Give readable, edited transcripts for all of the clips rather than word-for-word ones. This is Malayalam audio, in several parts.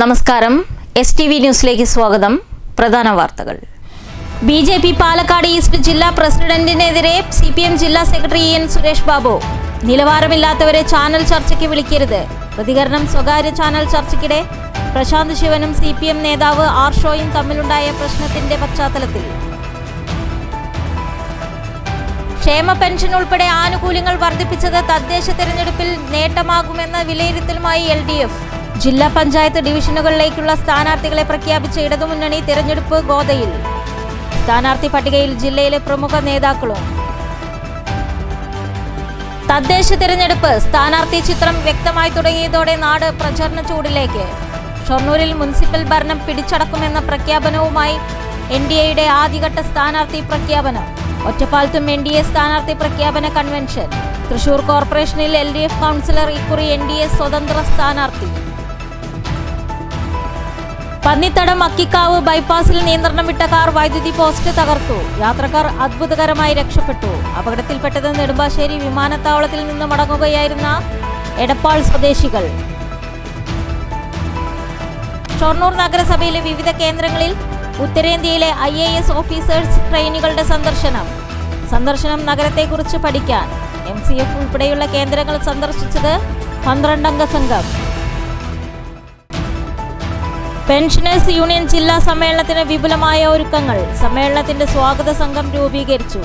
നമസ്കാരം STV ന്യൂസിലേക്ക് സ്വാഗതം. പ്രധാന വാർത്തകൾ. BJP പാലക്കാട് ഈസ്റ്റ് ജില്ലാ പ്രസിഡന്റിനെതിരെ CPM ജില്ലാ സെക്രട്ടറി എൻ സുരേഷ് ബാബു. നിലവാരമില്ലാത്തവരെ ചാനൽ ചർച്ചയ്ക്ക് വിളിക്കരുത്. പ്രതികരണം സ്വകാര്യ ചാനൽ ചർച്ചയ്ക്കിടെ പ്രശാന്ത് ശിവനും CPM നേതാവ് ആർഷോയും തമ്മിലുണ്ടായ പ്രശ്നത്തിന്റെ പശ്ചാത്തലത്തിൽ ക്ഷേമ പെൻഷൻ ഉൾപ്പെടെ ആനുകൂല്യങ്ങൾ വർദ്ധിപ്പിച്ചത് തദ്ദേശ തെരഞ്ഞെടുപ്പിൽ നേട്ടമാകുമെന്ന വിലയിരുത്തലുമായി LDF. ജില്ലാ പഞ്ചായത്ത് ഡിവിഷനുകളിലേക്കുള്ള സ്ഥാനാർത്ഥികളെ പ്രഖ്യാപിച്ച ഇടതുമുന്നണി തെരഞ്ഞെടുപ്പ് ഗോദയിൽ. സ്ഥാനാർത്ഥി പട്ടികയിൽ ജില്ലയിലെ പ്രമുഖ നേതാക്കളും. തദ്ദേശ തെരഞ്ഞെടുപ്പ് സ്ഥാനാർത്ഥി ചിത്രം വ്യക്തമായി തുടങ്ങിയതോടെ നാട് പ്രചരണ ചൂടിലേക്ക്. ഷൊർണൂരിൽ മുനിസിപ്പൽ ഭരണം പിടിച്ചടക്കുമെന്ന പ്രഖ്യാപനവുമായി NDAയുടെ ആദ്യഘട്ട സ്ഥാനാർത്ഥി പ്രഖ്യാപനം. ഒറ്റപ്പാലത്തും NDA സ്ഥാനാർത്ഥി പ്രഖ്യാപന കൺവെൻഷൻ. തൃശൂർ കോർപ്പറേഷനിൽ LDF കൗൺസിലർ ഇക്കുറി NDA സ്വതന്ത്ര സ്ഥാനാർത്ഥി. പന്നിത്തടം അക്കിക്കാവ് ബൈപ്പാസിൽ നിയന്ത്രണം വിട്ട കാർ വൈദ്യുതി പോസ്റ്റ് തകർത്തു. യാത്രക്കാർ അത്ഭുതകരമായി രക്ഷപ്പെട്ടു. അപകടത്തിൽപ്പെട്ടത് നെടുമ്പാശ്ശേരി വിമാനത്താവളത്തിൽ നിന്ന് മടങ്ങുകയായിരുന്ന എടപ്പാൾ സ്വദേശികൾ. ഷൊർണൂർ നഗരസഭയിലെ വിവിധ കേന്ദ്രങ്ങളിൽ ഉത്തരേന്ത്യയിലെ IAS ഓഫീസേഴ്സ് ട്രെയിനികളുടെ സന്ദർശനം നഗരത്തെക്കുറിച്ച് പഠിക്കാൻ. MCF ഉൾപ്പെടെയുള്ള കേന്ദ്രങ്ങൾ സന്ദർശിച്ചത് 12 അംഗ സംഘം. പെൻഷനേഴ്സ് യൂണിയൻ ജില്ലാ സമ്മേളനത്തിന് വിപുലമായ ഒരുക്കങ്ങൾ. സമ്മേളനത്തിന്റെ സ്വാഗത സംഘം രൂപീകരിച്ചു.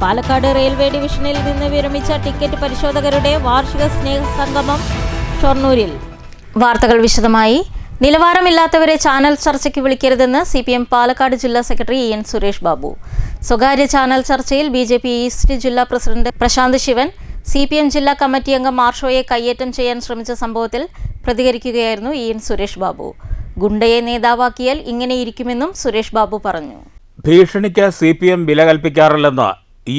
പാലക്കാട് റെയിൽവേ ഡിവിഷനിൽ നിന്ന് വിരമിച്ച ടിക്കറ്റ് പരിശോധകരുടെ വാർഷിക സ്നേഹസംഗമം ഷൊർണൂരിൽ. വാർത്തകൾ വിശദമായി. നിലവാരമില്ലാത്തവരെ ചാനൽ ചർച്ചയ്ക്ക് വിളിക്കരുതെന്ന് CPM പാലക്കാട് ജില്ലാ സെക്രട്ടറി എൻ സുരേഷ് ബാബു. സ്വകാര്യ ചാനൽ ചർച്ചയിൽ BJP ഈസ്റ്റ് ജില്ലാ പ്രസിഡന്റ് പ്രശാന്ത് ശിവൻ CPM ജില്ലാ കമ്മിറ്റി അംഗം ആർഷോയെ കയ്യേറ്റം ചെയ്യാൻ ശ്രമിച്ച സംഭവത്തിൽ പ്രതികരിക്കുകയായിരുന്നു എൻ സുരേഷ് ബാബു. ഗുണ്ടയെ നേതാവാക്കിയാൽ ഇങ്ങനെയിരിക്കുമെന്നും സുരേഷ് ബാബു പറഞ്ഞു. ഭീഷണിക്ക് CPM വില കൽപ്പിക്കാറില്ലെന്ന്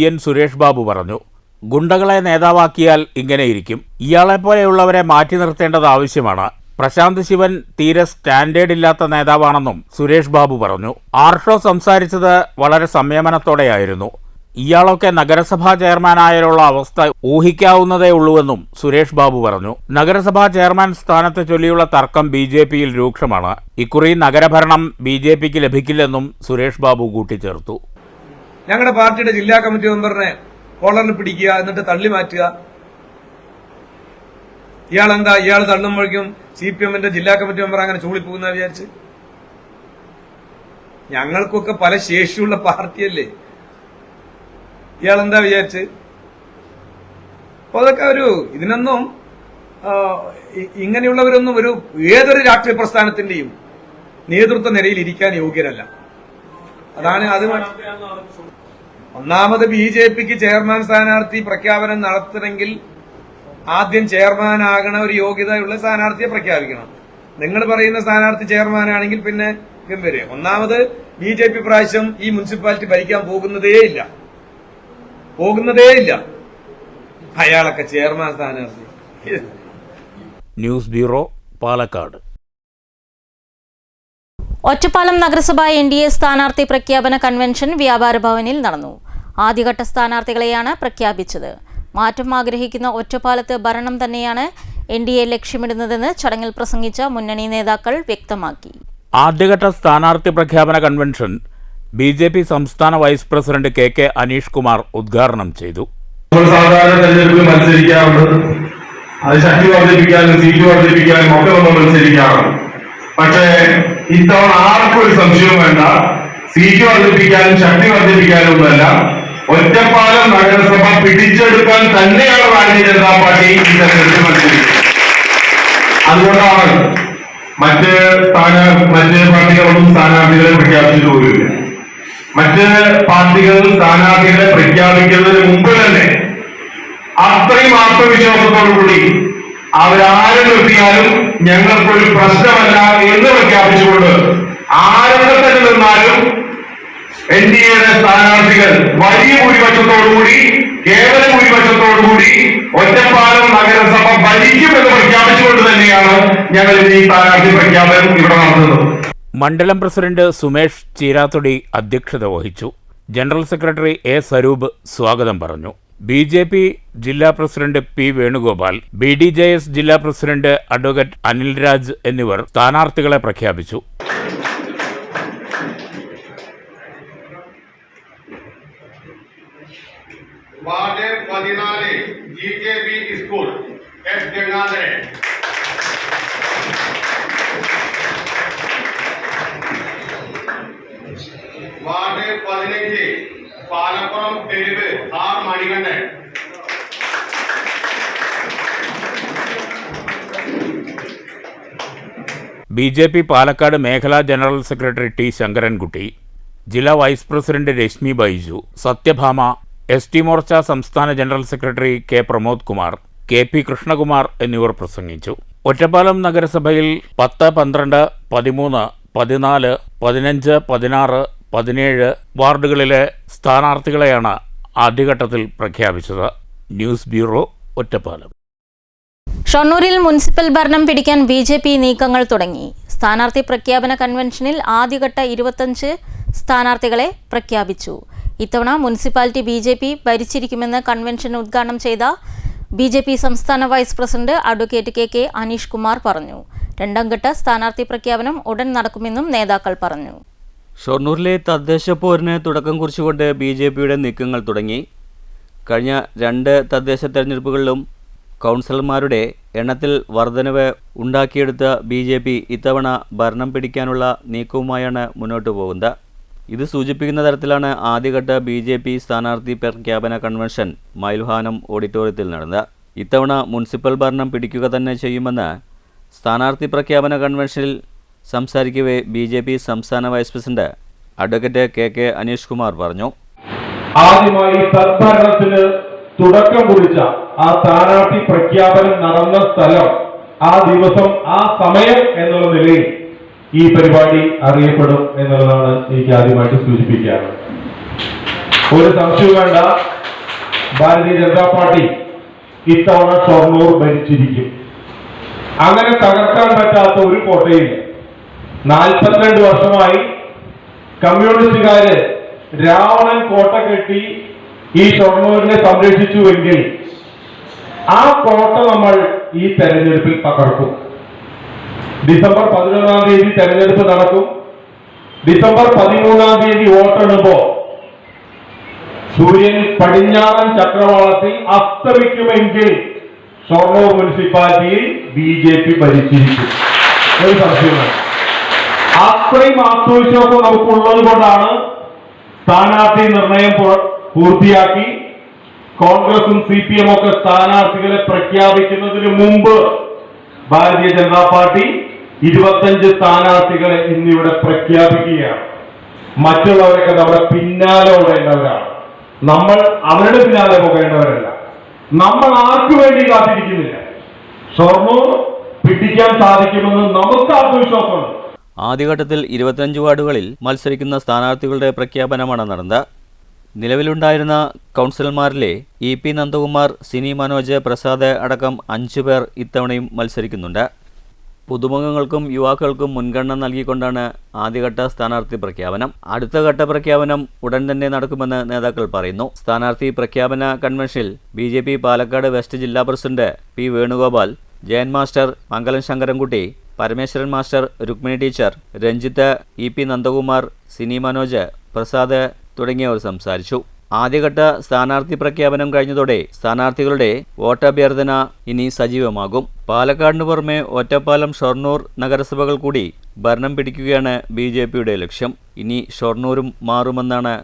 എൻ സുരേഷ് ബാബു പറഞ്ഞു. ഗുണ്ടകളെ നേതാവാക്കിയാൽ ഇങ്ങനെയിരിക്കും. ഇയാളെപ്പോലെയുള്ളവരെ മാറ്റി നിർത്തേണ്ടത് ആവശ്യമാണ്. പ്രശാന്ത് ശിവൻ തീരെ സ്റ്റാൻഡേർഡ് ഇല്ലാത്ത നേതാവാണെന്നും സുരേഷ് ബാബു പറഞ്ഞു. ആർഷോ സംസാരിച്ചത് വളരെ സംയമനത്തോടെയായിരുന്നു. ഇയാളൊക്കെ നഗരസഭാ ചെയർമാനായാലുള്ള അവസ്ഥ ഊഹിക്കാവുന്നതേ ഉള്ളൂവെന്നും സുരേഷ് ബാബു പറഞ്ഞു. നഗരസഭാ ചെയർമാൻ സ്ഥാനത്തെ ചൊല്ലിയുള്ള തർക്കം BJPയിൽ രൂക്ഷമാണ്. ഇക്കുറി നഗരഭരണം BJPക്ക് ലഭിക്കില്ലെന്നും സുരേഷ് ബാബു കൂട്ടിച്ചേർത്തു. ഞങ്ങളുടെ പാർട്ടിയുടെ ജില്ലാ കമ്മിറ്റി മെമ്പറിനെ കോളറിൽ പിടിക്കുക, എന്നിട്ട് തള്ളി മാറ്റുക. ഇയാൾ തള്ളുമ്പോഴേക്കും CPMന്റെ ജില്ലാ കമ്മിറ്റി മെമ്പർ അങ്ങനെ ചൂളിപ്പോകുന്ന വിചാരിച്ച്. ഞങ്ങൾക്കൊക്കെ പല ശേഷിയുള്ള പാർട്ടിയല്ലേ, ഇയാളെന്താ വിചാരിച്ച്? അപ്പൊ അതൊക്കെ ഇതിനൊന്നും ഇങ്ങനെയുള്ളവരൊന്നും ഏതൊരു രാഷ്ട്രീയ പ്രസ്ഥാനത്തിന്റെയും നേതൃത്വ നിരയിൽ ഇരിക്കാൻ യോഗ്യരല്ല. അത് ഒന്നാമത് BJPക്ക് ചെയർമാൻ സ്ഥാനാർത്ഥി പ്രഖ്യാപനം നടത്തണമെങ്കിൽ ആദ്യം ചെയർമാനാകണ ഒരു യോഗ്യതയുള്ള സ്ഥാനാർത്ഥിയെ പ്രഖ്യാപിക്കണം. നിങ്ങൾ പറയുന്ന സ്ഥാനാർത്ഥി ചെയർമാനാണെങ്കിൽ പിന്നെ ഗംഭീര. ഒന്നാമത് BJP പ്രാവശ്യം ഈ മുനിസിപ്പാലിറ്റി ഭരിക്കാൻ പോകുന്നതേയില്ല. അയാളൊക്കെ ചെയർമാൻ സ്ഥാനാർത്ഥി. News bureau, Palakkad. ഒറ്റപ്പാലം നഗരസഭ NDA സ്ഥാനാർത്ഥി പ്രഖ്യാപന കൺവെൻഷൻ വ്യാപാര ഭവനിൽ നടന്നു. ആദ്യഘട്ട സ്ഥാനാർത്ഥികളെയാണ് പ്രഖ്യാപിച്ചത്. മാറ്റം ആഗ്രഹിക്കുന്ന ഒറ്റപ്പാലത്ത് ഭരണം തന്നെയാണ് NDA ലക്ഷ്യമിടുന്നതെന്ന് ചടങ്ങിൽ പ്രസംഗിച്ച മുന്നണി നേതാക്കൾ വ്യക്തമാക്കി. ആദ്യഘട്ട സ്ഥാനാർത്ഥി പ്രഖ്യാപന കൺവെൻഷൻ BJP സംസ്ഥാന vice president KK Aneesh Kumar ഉദ്ഘാടനം ചെയ്തു. സാധാരണ തെരഞ്ഞെടുപ്പിൽ മത്സരിക്കാറുണ്ട്. അത് ശക്തി വർദ്ധിപ്പിക്കാനും സീറ്റ് വർദ്ധിപ്പിക്കാനും ഒക്കെ നമ്മൾ മത്സരിക്കാറുണ്ട്. പക്ഷേ ഇത്തവണ ആർക്കും ഒരു സംശയവും വേണ്ട, സീറ്റ് വർദ്ധിപ്പിക്കാനും ശക്തി വർദ്ധിപ്പിക്കാനും ഒന്നല്ല, ഒറ്റപ്പാലം നഗരസഭ പിടിച്ചെടുക്കാൻ തന്നെയാണ് ഭാരതീയ ജനതാ പാർട്ടി ഈ തെരഞ്ഞെടുപ്പിൽ മത്സരിക്കുന്നത്. അതുകൊണ്ടാണ് മറ്റ് പാർട്ടികളൊന്നും സ്ഥാനാർത്ഥികളെ പ്രഖ്യാപിച്ചിട്ട് പോലുമില്ല. മറ്റ് പാർട്ടികൾ സ്ഥാനാർത്ഥികളെ പ്രഖ്യാപിക്കുന്നതിന് മുമ്പ് തന്നെ അത്രയും ആത്മവിശ്വാസത്തോടുകൂടി അവരാരും നിർത്തിയാലും ഞങ്ങൾക്കൊരു പ്രശ്നമല്ല എന്ന് പ്രഖ്യാപിച്ചുകൊണ്ട് ആരുടെ തന്നെ നിന്നാലും NDAയുടെ സ്ഥാനാർത്ഥികൾ വലിയ ഭൂരിപക്ഷത്തോടുകൂടി, കേവല ഭൂരിപക്ഷത്തോടുകൂടി ഒറ്റപ്പാലം നഗരസഭ ഭരിക്കുമെന്ന് പ്രഖ്യാപിച്ചുകൊണ്ട് തന്നെയാണ് ഞങ്ങൾ ഈ സ്ഥാനാർത്ഥി പ്രഖ്യാപനം ഇവിടെ നടത്തുന്നത്. മണ്ഡലം പ്രസിഡന്റ് സുമേഷ് ചീരാത്തൊടി അധ്യക്ഷത വഹിച്ചു. General secretary A. സ്വരൂപ് സ്വാഗതം പറഞ്ഞു. BJP ജില്ലാ പ്രസിഡന്റ് പി വേണുഗോപാൽ, BDJS ജില്ലാ പ്രസിഡന്റ് അഡ്വക്കേറ്റ് അനിൽ രാജ് എന്നിവർ സ്ഥാനാർത്ഥികളെ പ്രഖ്യാപിച്ചു. Ward 14 GJB school S Gangadharan, ward 15 Palappuram തെരുവ് R മണികണ്ഠൻ, BJP പാലക്കാട് മേഖലാ ജനറൽ സെക്രട്ടറി ടി ശങ്കരൻകുട്ടി, ജില്ലാ vice president Reshmi Baiju, Sathyabhama, ST Morcha സംസ്ഥാന general secretary K Pramod Kumar, KP Krishnakumar എന്നിവർ പ്രസംഗിച്ചു. ഒറ്റപ്പാലം നഗരസഭയിൽ 10, 12, 13, 14, 15, 16, 17 വാർഡുകളിലെ സ്ഥാനാർത്ഥികളെയാണ് ആദ്യഘട്ടത്തിൽ പ്രഖ്യാപിച്ചത്. News bureau, Ottapalam. ഷൊർണൂരിൽ മുനിസിപ്പൽ ഭരണം പിടിക്കാൻ BJP നീക്കങ്ങൾ തുടങ്ങി. സ്ഥാനാർത്ഥി പ്രഖ്യാപന കൺവെൻഷനിൽ ആദ്യഘട്ട 25 സ്ഥാനാർത്ഥികളെ പ്രഖ്യാപിച്ചു. ഇത്തവണ മുനിസിപ്പാലിറ്റി BJP ഭരിച്ചിരിക്കുമെന്ന് കൺവെൻഷൻ ഉദ്ഘാടനം ചെയ്ത BJP സംസ്ഥാന vice president advocate KK Aneesh Kumar പറഞ്ഞു. രണ്ടാം ഘട്ട സ്ഥാനാർത്ഥി പ്രഖ്യാപനം ഉടൻ നടക്കുമെന്നും നേതാക്കൾ പറഞ്ഞു. ഷൊർണൂരിലെ തദ്ദേശ പോരിന് തുടക്കം കുറിച്ചുകൊണ്ട് BJPയുടെ നീക്കങ്ങൾ തുടങ്ങി. കഴിഞ്ഞ 2 തദ്ദേശ തെരഞ്ഞെടുപ്പുകളിലും കൗൺസിലർമാരുടെ എണ്ണത്തിൽ വർധനവ് ഉണ്ടാക്കിയെടുത്ത BJP ഇത്തവണ ഭരണം പിടിക്കാനുള്ള നീക്കവുമായാണ് മുന്നോട്ട് പോകുന്നത്. ഇത് സൂചിപ്പിക്കുന്ന തരത്തിലാണ് ആദ്യഘട്ട BJP സ്ഥാനാർത്ഥി പ്രഖ്യാപന കൺവെൻഷൻ മൈൽഹാനം ഓഡിറ്റോറിയത്തിൽ നടന്നത്. ഇത്തവണ മുനിസിപ്പൽ ഭരണം പിടിക്കുക തന്നെ ചെയ്യുമെന്ന് സ്ഥാനാർത്ഥി പ്രഖ്യാപന കൺവെൻഷനിൽ സംസാരിക്കവേ BJP സംസ്ഥാന vice president advocate KK Aneesh Kumar പറഞ്ഞു. ആദ്യമായി സദ്ഭരണത്തിന് തുടക്കം കുറിച്ച ആ സ്ഥാനാർത്ഥി പ്രഖ്യാപനം നടന്ന സ്ഥലം, ആ ദിവസം, ആ സമയം എന്നുള്ള നിലയിൽ ഈ പരിപാടി അറിയപ്പെടും എന്നുള്ളതാണ് എനിക്ക് ആദ്യമായിട്ട് സൂചിപ്പിക്കാറുള്ളത്. ഒരു സംശയവും വേണ്ട, ഭാരതീയ ജനതാ പാർട്ടി ഇത്തവണ ഷൊർണൂർ ഭരിച്ചിരിക്കും. അങ്ങനെ തകർക്കാൻ പറ്റാത്ത ഒരു കോട്ടയിൽ 42 വർഷമായി കമ്മ്യൂണിസ്റ്റുകാര് രാവണൻ കോട്ട കെട്ടി ഈ ഷൊർണൂരിനെ സംരക്ഷിച്ചുവെങ്കിൽ ആ കോട്ട നമ്മൾ ഈ തെരഞ്ഞെടുപ്പിൽ തകർക്കും. ഡിസംബർ 11-ാം തീയതി തെരഞ്ഞെടുപ്പ് നടക്കും. ഡിസംബർ 13-ാം തീയതി വോട്ടെടുപ്പോ സൂര്യൻ പടിഞ്ഞാറൻ ചക്രവാളത്തിൽ അസ്തമിക്കുമെങ്കിൽ ഷൊർണൂർ മുനിസിപ്പാലിറ്റിയിൽ BJP ഭരിച്ചിരിക്കും. ഒരു സംശയമാണ്. അത്രയും ആത്മവിശ്വാസം നമുക്കുള്ളത് കൊണ്ടാണ് സ്ഥാനാർത്ഥി നിർണയം പൂർത്തിയാക്കി കോൺഗ്രസും CPM ഒക്കെ സ്ഥാനാർത്ഥികളെ പ്രഖ്യാപിക്കുന്നതിന് മുമ്പ് ഭാരതീയ ജനതാ പാർട്ടി 25 സ്ഥാനാർത്ഥികളെ ഇന്നിവിടെ പ്രഖ്യാപിക്കുകയാണ്. മറ്റുള്ളവരൊക്കെ നമ്മുടെ പിന്നാലെ ഓടേണ്ടവരാണ്. നമ്മൾ അവരുടെ പിന്നാലെ പോകേണ്ടവരല്ല. നമ്മൾ ആർക്കു വേണ്ടി കാത്തിരിക്കുന്നില്ല. ഷൊർണൂർ പിടിക്കാൻ സാധിക്കുമെന്ന് നമുക്ക് ആത്മവിശ്വാസമുണ്ട്. ആദ്യഘട്ടത്തിൽ 25 വാർഡുകളിൽ മത്സരിക്കുന്ന സ്ഥാനാർത്ഥികളുടെ പ്രഖ്യാപനമാണ് നടന്നത്. നിലവിലുണ്ടായിരുന്ന കൗൺസിലർമാരിലെ EP നന്ദകുമാർ, സിനി മനോജ്, പ്രസാദ് അടക്കം 5 പേർ ഇത്തവണയും മത്സരിക്കുന്നുണ്ട്. പുതുമുഖങ്ങൾക്കും യുവാക്കൾക്കും മുൻഗണന നൽകിക്കൊണ്ടാണ് ആദ്യഘട്ട സ്ഥാനാർത്ഥി പ്രഖ്യാപനം. അടുത്ത ഘട്ട പ്രഖ്യാപനം ഉടൻ തന്നെ നടക്കുമെന്ന് നേതാക്കൾ പറയുന്നു. സ്ഥാനാർത്ഥി പ്രഖ്യാപന കൺവെൻഷനിൽ BJP പാലക്കാട് വെസ്റ്റ് ജില്ലാ president P Venugopal, Jayan master, Mangalam Sankarankutty, Parameswaran master, Rukmini teacher, Ranjith, EP Nandakumar, Sini Manoj, Prasad തുടങ്ങിയവർ സംസാരിച്ചു. ആദ്യഘട്ട സ്ഥാനാർത്ഥി പ്രഖ്യാപനം കഴിഞ്ഞതോടെ സ്ഥാനാർത്ഥികളുടെ വോട്ടഭ്യർത്ഥന ഇനി സജീവമാകും. പാലക്കാടിന് പുറമെ ഒറ്റപ്പാലം, ഷൊർണൂർ നഗരസഭകൾ കൂടി ഭരണം പിടിക്കുകയാണ് BJPയുടെ ലക്ഷ്യം. ഇനി ഷൊർണൂരും മാറുമെന്നാണ്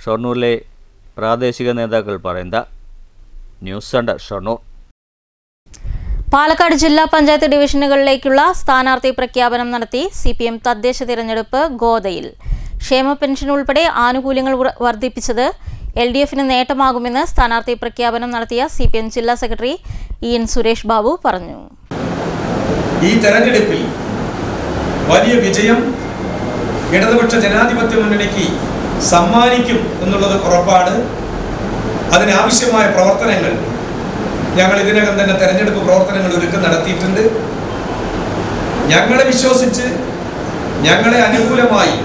ഷൊർണൂരിലെ പ്രാദേശിക നേതാക്കൾ പറയുന്നത്. News centre, Shoranur. പാലക്കാട് ജില്ലാ പഞ്ചായത്ത് ഡിവിഷനുകളിലേക്കുള്ള സ്ഥാനാർത്ഥി പ്രഖ്യാപനം നടത്തി CPM തദ്ദേശ തിരഞ്ഞെടുപ്പ് ഗോദയിൽ. ക്ഷേമ പെൻഷൻ ഉൾപ്പെടെ ആനുകൂല്യങ്ങൾ വർദ്ധിപ്പിച്ചത് LDFന് നേട്ടമാകുമെന്ന് സ്ഥാനാർത്ഥി പ്രഖ്യാപനം നടത്തിയ CPM ജില്ലാ സെക്രട്ടറി EN സുരേഷ് ബാബു പറഞ്ഞു. ഈ തെരഞ്ഞെടുപ്പിൽ വലിയ വിജയം ഇടതുപക്ഷ ജനാധിപത്യ മുന്നണിക്ക് സമ്മാനിക്കും എന്നുള്ളത് ഉറപ്പാണ്. അതിനാവശ്യമായ പ്രവർത്തനങ്ങൾ ഞങ്ങൾ ഇതിനകം തന്നെ തെരഞ്ഞെടുപ്പ് പ്രവർത്തനങ്ങൾ ഒരുക്കം നടത്തിയിട്ടുണ്ട്. ഞങ്ങളെ വിശ്വസിച്ച് ഞങ്ങളെ അനുകൂലമായി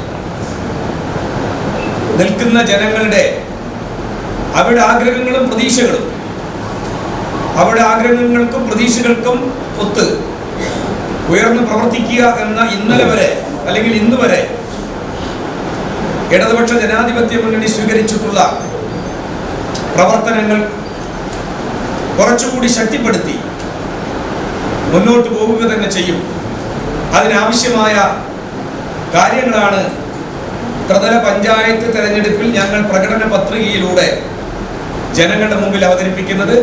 നിൽക്കുന്ന ജനങ്ങളുടെ അവരുടെ ആഗ്രഹങ്ങളും പ്രതീക്ഷകളും അവരുടെ ആഗ്രഹങ്ങൾക്കും പ്രതീക്ഷകൾക്കും ഒത്ത് ഉയർന്ന് പ്രവർത്തിക്കുക എന്ന ഇന്നലെ വരെ അല്ലെങ്കിൽ ഇന്ന് വരെ ഇടതുപക്ഷ ജനാധിപത്യ മുന്നണി സ്വീകരിച്ചിട്ടുള്ള പ്രവർത്തനങ്ങൾ കുറച്ചുകൂടി ശക്തിപ്പെടുത്തി മുന്നോട്ട് പോവുക തന്നെ ചെയ്യും. അതിനാവശ്യമായ കാര്യങ്ങളാണ് ത്രിതല പഞ്ചായത്ത് തെരഞ്ഞെടുപ്പിൽ ഞങ്ങൾ പ്രകടന പത്രികയിലൂടെ ജനങ്ങളുടെ മുമ്പിൽ അവതരിപ്പിക്കുന്നത്.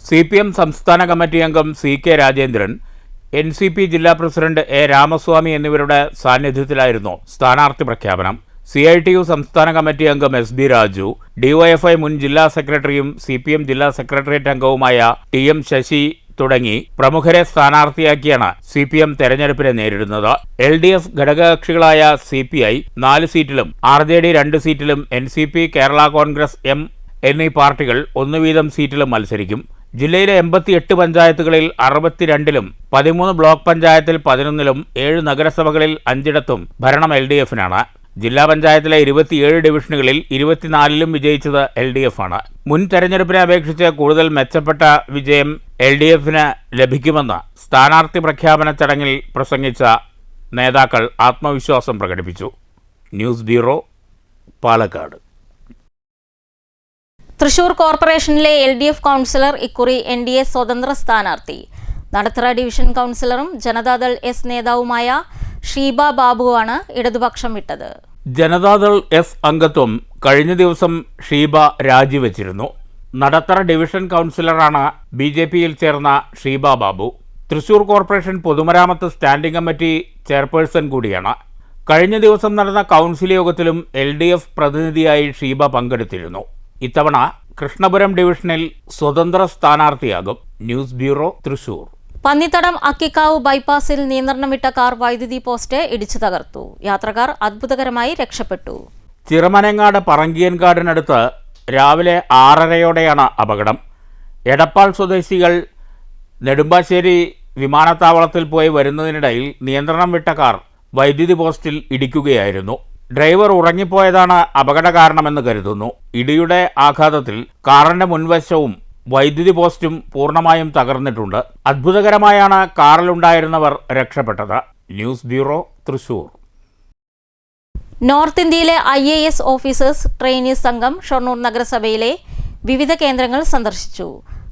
CPM സംസ്ഥാന കമ്മിറ്റി അംഗം CK രാജേന്ദ്രൻ, NCP ജില്ലാ പ്രസിഡന്റ് A രാമസ്വാമി എന്നിവരുടെ സാന്നിധ്യത്തിലായിരുന്നു സ്ഥാനാർത്ഥി പ്രഖ്യാപനം. CITU സംസ്ഥാന കമ്മിറ്റി അംഗം SB രാജു, DYFI മുൻ ജില്ലാ സെക്രട്ടറിയും CPM ജില്ലാ സെക്രട്ടേറിയറ്റ് അംഗവുമായ TM ശശി തുടങ്ങി പ്രമുഖരെ സ്ഥാനാർത്ഥിയാക്കിയാണ് CPM തെരഞ്ഞെടുപ്പിനെ നേരിടുന്നത്. LDF ഘടകകക്ഷികളായ CPI 4 സീറ്റിലും RJD 2 സീറ്റിലും NCP, കേരള കോൺഗ്രസ് M എന്നീ പാർട്ടികൾ 1 വീതം സീറ്റിലും മത്സരിക്കും. ജില്ലയിലെ 88 പഞ്ചായത്തുകളിൽ 62ലും 13 ബ്ലോക്ക് പഞ്ചായത്തിൽ 11ലും 7 നഗരസഭകളിൽ 5ഇടത്തും ഭരണം LDFനാണ്. ജില്ലാ പഞ്ചായത്തിലെ 27 ഡിവിഷനുകളിൽ 24ലും വിജയിച്ചത് LDF ആണ്. മുൻ തെരഞ്ഞെടുപ്പിനെ അപേക്ഷിച്ച് കൂടുതൽ മെച്ചപ്പെട്ട വിജയം LDFന് ലഭിക്കുമെന്ന് സ്ഥാനാർത്ഥി പ്രഖ്യാപന ചടങ്ങിൽ പ്രസംഗിച്ച നേതാക്കൾ ആത്മവിശ്വാസം പ്രകടിപ്പിച്ചു. News bureau, Palakkad. തൃശൂർ കോർപ്പറേഷനിലെ LDF കൗൺസിലർ ഇക്കുറി NDA സ്വതന്ത്ര സ്ഥാനാർത്ഥി. നടത്തറ ഡിവിഷൻ കൗൺസിലറും ജനതാദൾ S നേതാവുമായ ഷീബ ബാബുവാണ് ഇടതുപക്ഷം വിട്ടത്. ജനതാദൾ S അംഗത്വം കഴിഞ്ഞ ദിവസം ഷീബ രാജിവെച്ചിരുന്നു. നടത്തറ ഡിവിഷൻ കൗൺസിലറാണ് BJPയിൽ ചേർന്ന ഷീബ ബാബു. തൃശൂർ കോർപ്പറേഷൻ പൊതുമരാമത്ത് സ്റ്റാൻഡിംഗ് കമ്മിറ്റി ചെയർപേഴ്സൺ കൂടിയാണ്. കഴിഞ്ഞ ദിവസം നടന്ന കൗൺസിൽ യോഗത്തിലും LDF പ്രതിനിധിയായി ഷീബ പങ്കെടുത്തിരുന്നു. ഇത്തവണ കൃഷ്ണപുരം ഡിവിഷനിൽ സ്വതന്ത്ര സ്ഥാനാർത്ഥിയാകും. News bureau, Thrissur. പന്നിത്തടം അക്കിക്കാവ് ബൈപ്പാസിൽ നിയന്ത്രണം വിട്ട കാർ വൈദ്യുതി പോസ്റ്റ് ഇടിച്ചു തകർത്തു. യാത്രക്കാർ അത്ഭുതകരമായി രക്ഷപ്പെട്ടു. ചിറമനങ്ങാട് പറങ്കിയൻകാടിനടുത്ത് രാവിലെ 6:30യോടെയാണ് അപകടം. എടപ്പാൾ സ്വദേശികൾ നെടുമ്പാശ്ശേരി വിമാനത്താവളത്തിൽ പോയി വരുന്നതിനിടയിൽ നിയന്ത്രണം വിട്ട കാർ വൈദ്യുതി പോസ്റ്റിൽ ഇടിക്കുകയായിരുന്നു. ഡ്രൈവർ ഉറങ്ങിപ്പോയതാണ് അപകട കാരണമെന്ന് കരുതുന്നു. ഇടിയുടെ ആഘാതത്തിൽ കാറിന്റെ മുൻവശവും വൈദ്യുതി പോസ്റ്റും പൂർണ്ണമായും തകർന്നിട്ടുണ്ട്. അത്ഭുതകരമായാണ് കാറിലുണ്ടായിരുന്നവർ രക്ഷപ്പെട്ടത്. News bureau, Thrissur. നോർത്ത് ഇന്ത്യയിലെ IAS ഓഫീസേഴ്സ് ട്രെയിനീസ് സംഘം ഷൊർണൂർ നഗരസഭയിലെ വിവിധ കേന്ദ്രങ്ങൾ സന്ദർശിച്ചു.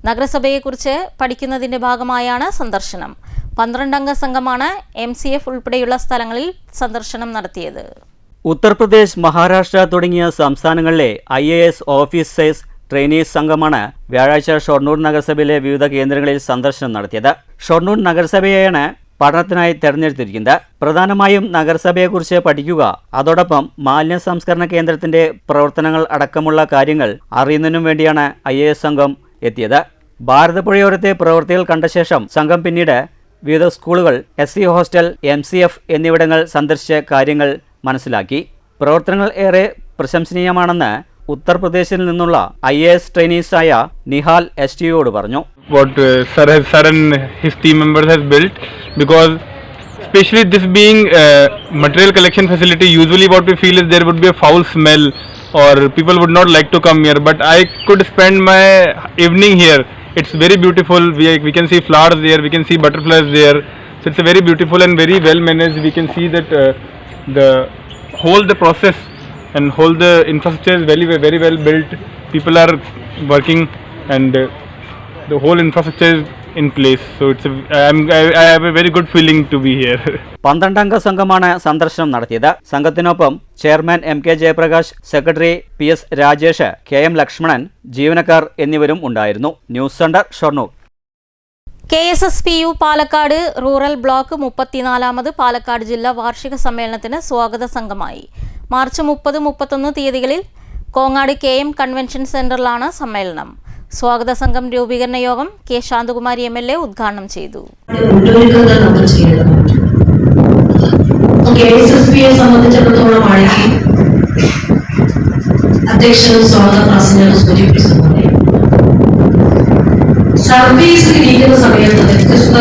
നഗരസഭയെക്കുറിച്ച് പഠിക്കുന്നതിന്റെ ഭാഗമായാണ് സന്ദർശനം. 12 അംഗ സംഘമാണ് MCF ഉൾപ്പെടെയുള്ള സ്ഥലങ്ങളിൽ സന്ദർശനം നടത്തിയത്. ഉത്തർപ്രദേശ്, മഹാരാഷ്ട്ര തുടങ്ങിയ സംസ്ഥാനങ്ങളിലെ IAS ഓഫീസേഴ്സ് ട്രെയിനീസ് സംഘമാണ് വ്യാഴാഴ്ച ഷൊർണൂർ നഗരസഭയിലെ വിവിധ കേന്ദ്രങ്ങളിൽ സന്ദർശനം നടത്തിയത്. ഷൊർണൂർ നഗരസഭയെയാണ് പഠനത്തിനായി തെരഞ്ഞെടുത്തിരിക്കുന്നത്. പ്രധാനമായും നഗരസഭയെക്കുറിച്ച് പഠിക്കുക, അതോടൊപ്പം മാലിന്യ സംസ്കരണ കേന്ദ്രത്തിന്റെ പ്രവർത്തനങ്ങൾ അടക്കമുള്ള കാര്യങ്ങൾ അറിയുന്നതിനും വേണ്ടിയാണ് IAS സംഘം എത്തിയത്. ഭാരതപ്പുഴയോരത്തെ പ്രവൃത്തികൾ കണ്ട ശേഷം സംഘം പിന്നീട് വിവിധ സ്കൂളുകൾ, SC ഹോസ്റ്റൽ, MCF എന്നിവിടങ്ങൾ സന്ദർശിച്ച കാര്യങ്ങൾ മനസ്സിലാക്കി. പ്രവർത്തനങ്ങൾ ഏറെ പ്രശംസനീയമാണെന്ന് ഉത്തർപ്രദേശിൽ നിന്നുള്ള IAS ട്രെയിനീസായ നിഹാൽ STOയോട് പറഞ്ഞു. What sir and his team members has built, because especially this being material collection facility, usually what we feel is there would be a foul smell or people would not like to come here, but I could spend my evening here. It's very beautiful. We can see flowers there, we can see butterflies there, so it's a very beautiful and very well managed. We can see that the process and whole the infrastructure is very well built. People are working and the whole infrastructure is in place. So I have a very good feeling to be here. 12 അംഗ സംഘമാണ് സന്ദർശനം നടത്തിയത്. സംഘത്തിനൊപ്പം chairman MK Jayaprakash, secretary PS Rajesh, KM Lakshmanan, ജീവനക്കാർ എന്നിവരും ഉണ്ടായിരുന്നു. News centre, Shoranur. KSSPU Palakkad rural block 34ാമത് പാലക്കാട് ജില്ലാ വാർഷിക സമ്മേളനത്തിന് സ്വാഗത സംഘമായി. മാർച്ച് 30, 31 തീയതികളിൽ കോങ്ങാട് KM കൺവെൻഷൻ സെന്ററിലാണ് സമ്മേളനം. സ്വാഗത സംഘം രൂപീകരണ യോഗം K ശാന്തകുമാരി MLA ഉദ്ഘാടനം ചെയ്തു. സർവീസിലിരിക്കുന്ന സമയത്ത് വ്യത്യസ്ത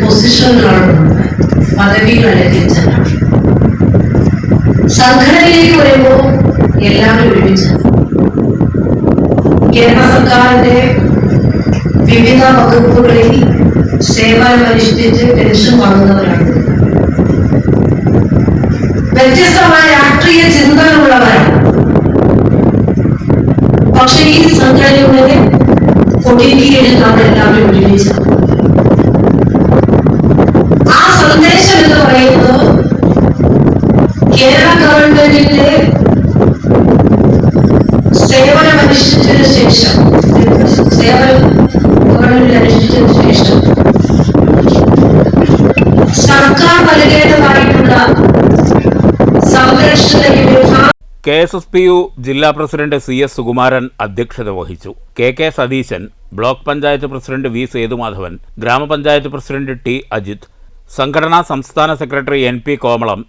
പൊസിഷനുകളാണ്, പദവികൾ അലങ്കരിച്ചാണ്. സംഘടനയിലേക്ക് വരുമ്പോൾ എല്ലാവരും ഒരുമിച്ച് കേരള സർക്കാരിന്റെ വിവിധ വകുപ്പുകളിൽ സേവനമനുഷ്ഠിച്ച് പെൻഷൻ വാങ്ങുന്നവരാണ്. വ്യത്യസ്തമായ രാഷ്ട്രീയ ചിന്തകളുള്ളവരാണ്. പക്ഷെ ഈ സംഘടനകളെ ഒടുക്കിയെടുത്താണ് എല്ലാവരും ഒരുമിച്ചത്. ആ സന്ദേശം എന്ന് പറയുന്നത് കേരള ഗവൺമെന്റിന്റെ സേവനമനുഷ്ഠിച്ചതിന് ശേഷം സർക്കാർ നൽകേണ്ടതായിട്ടുള്ള സംരക്ഷണ KSSPU ജില്ലാ പ്രസിഡന്റ് CS സുകുമാരൻ അധ്യക്ഷത വഹിച്ചു. KK Satheesan, block panchayat president V Sethumadhavan, ഗ്രാമപഞ്ചായത്ത് പ്രസിഡന്റ് T അജിത്, സംഘടനാ സംസ്ഥാന secretary NP Komalam,